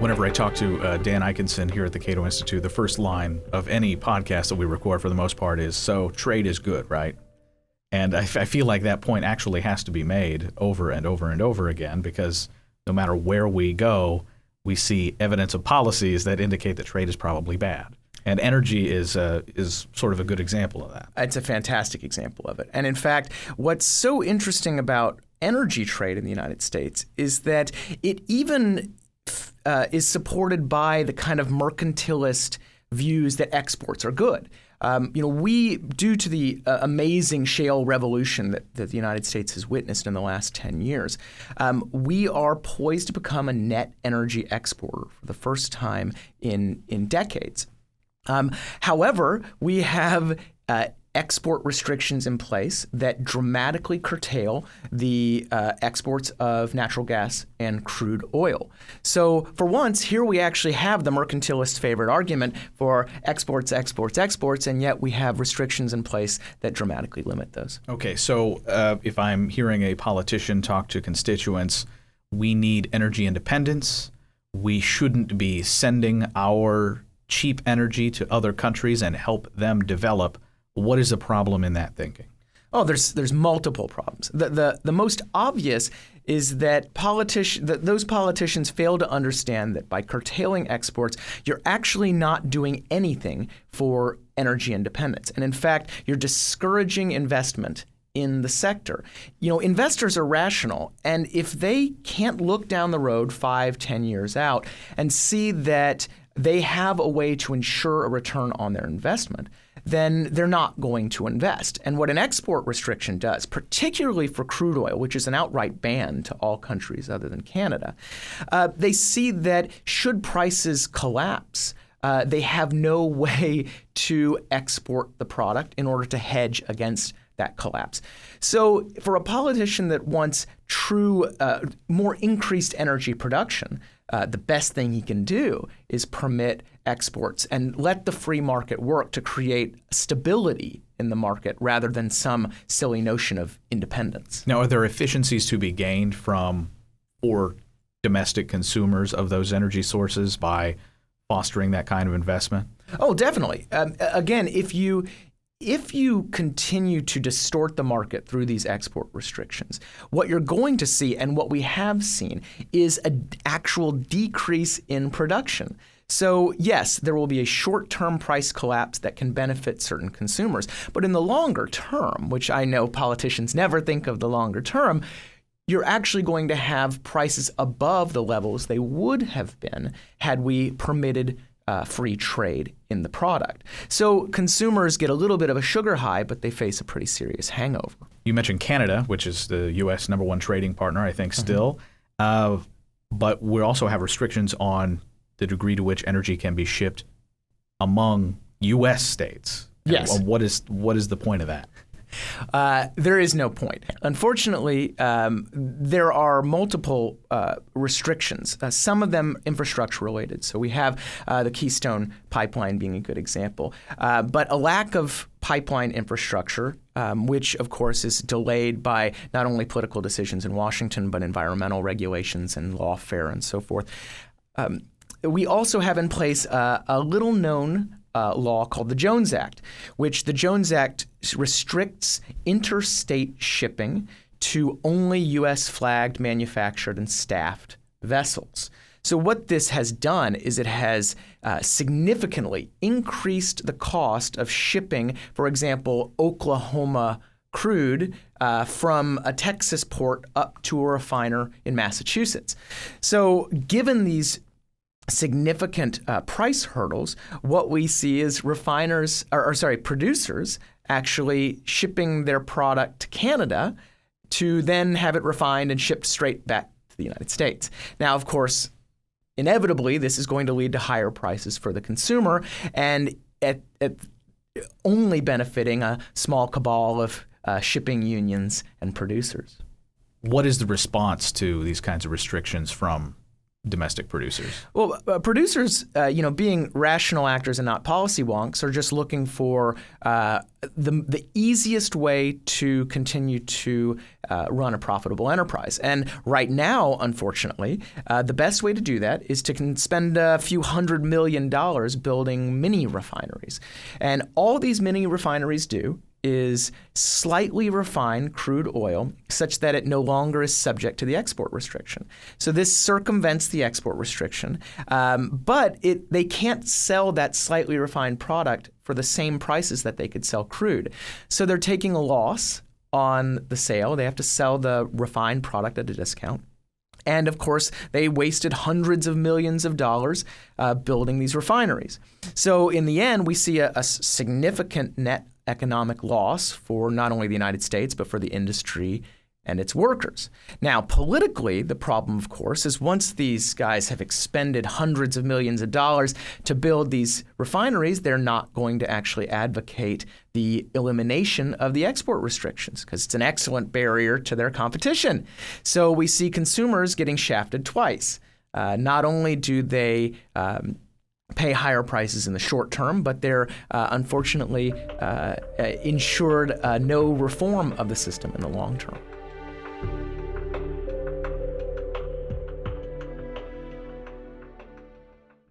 Whenever I talk to Dan Ikinson here at the Cato Institute, the first line of any podcast that we record for the most part is, so trade is good, right? And I feel like that point actually has to be made over and over and over again, because no matter where we go, we see evidence of policies that indicate that trade is probably bad. And energy is sort of a good example of that. It's a fantastic example of it. And in fact, what's so interesting about energy trade in the United States is that it even is supported by the kind of mercantilist views that exports are good. We, due to the amazing shale revolution that the United States has witnessed in the last 10 years, we are poised to become a net energy exporter for the first time in decades. However, we have export restrictions in place that dramatically curtail the exports of natural gas and crude oil. So for once, here we actually have the mercantilist favorite argument for exports, and yet we have restrictions in place that dramatically limit those. Okay, so if I'm hearing a politician talk to constituents, we need energy independence. We shouldn't be sending our cheap energy to other countries and help them develop. What is the problem in that thinking? Oh, there's multiple problems. The most obvious is that those politicians fail to understand that by curtailing exports, you're actually not doing anything for energy independence. And in fact, you're discouraging investment in the sector. Investors are rational, and if they can't look down the road 5-10 years out and see that they have a way to ensure a return on their investment, then they're not going to invest. And what an export restriction does, particularly for crude oil, which is an outright ban to all countries other than Canada, they see that should prices collapse, they have no way to export the product in order to hedge against that collapse. So for a politician that wants true, more increased energy production, the best thing he can do is permit exports and let the free market work to create stability in the market rather than some silly notion of independence. Now, are there efficiencies to be gained for domestic consumers of those energy sources by fostering that kind of investment? Oh, definitely. Again, if you continue to distort the market through these export restrictions, what you're going to see, and what we have seen, is an actual decrease in production. So yes, there will be a short-term price collapse that can benefit certain consumers. But in the longer term, which I know politicians never think of the longer term, you're actually going to have prices above the levels they would have been had we permitted free trade in the product. So consumers get a little bit of a sugar high, but they face a pretty serious hangover. You mentioned Canada, which is the U.S. #1 trading partner, I think, still. But we also have restrictions on the degree to which energy can be shipped among U.S. states. Yes. And what is the point of that? There is no point. Unfortunately, there are multiple restrictions, some of them infrastructure related. So we have the Keystone pipeline being a good example, but a lack of pipeline infrastructure, which of course is delayed by not only political decisions in Washington, but environmental regulations and lawfare and so forth. We also have in place a little known law called the Jones Act, which the Jones Act restricts interstate shipping to only U.S. flagged, manufactured, and staffed vessels. So what this has done is it has significantly increased the cost of shipping, for example, Oklahoma crude from a Texas port up to a refiner in Massachusetts. So given these significant price hurdles, what we see is producers actually shipping their product to Canada to then have it refined and shipped straight back to the United States. Now, of course, inevitably, this is going to lead to higher prices for the consumer and at only benefiting a small cabal of shipping unions and producers. What is the response to these kinds of restrictions from domestic producers? Well, producers, being rational actors and not policy wonks, are just looking for the easiest way to continue to run a profitable enterprise. And right now, unfortunately, the best way to do that is to spend a few $100 million building mini refineries. And all these mini refineries do is slightly refine crude oil such that it no longer is subject to the export restriction. So this circumvents the export restriction, but they can't sell that slightly refined product for the same prices that they could sell crude. So they're taking a loss on the sale. They have to sell the refined product at a discount. And of course, they wasted hundreds of millions of dollars building these refineries. So in the end, we see a significant net economic loss for not only the United States, but for the industry and its workers. Now, politically, the problem, of course, is once these guys have expended hundreds of millions of dollars to build these refineries, they're not going to actually advocate the elimination of the export restrictions because it's an excellent barrier to their competition. So we see consumers getting shafted twice. Not only do they pay higher prices in the short term, but they're unfortunately ensured no reform of the system in the long term.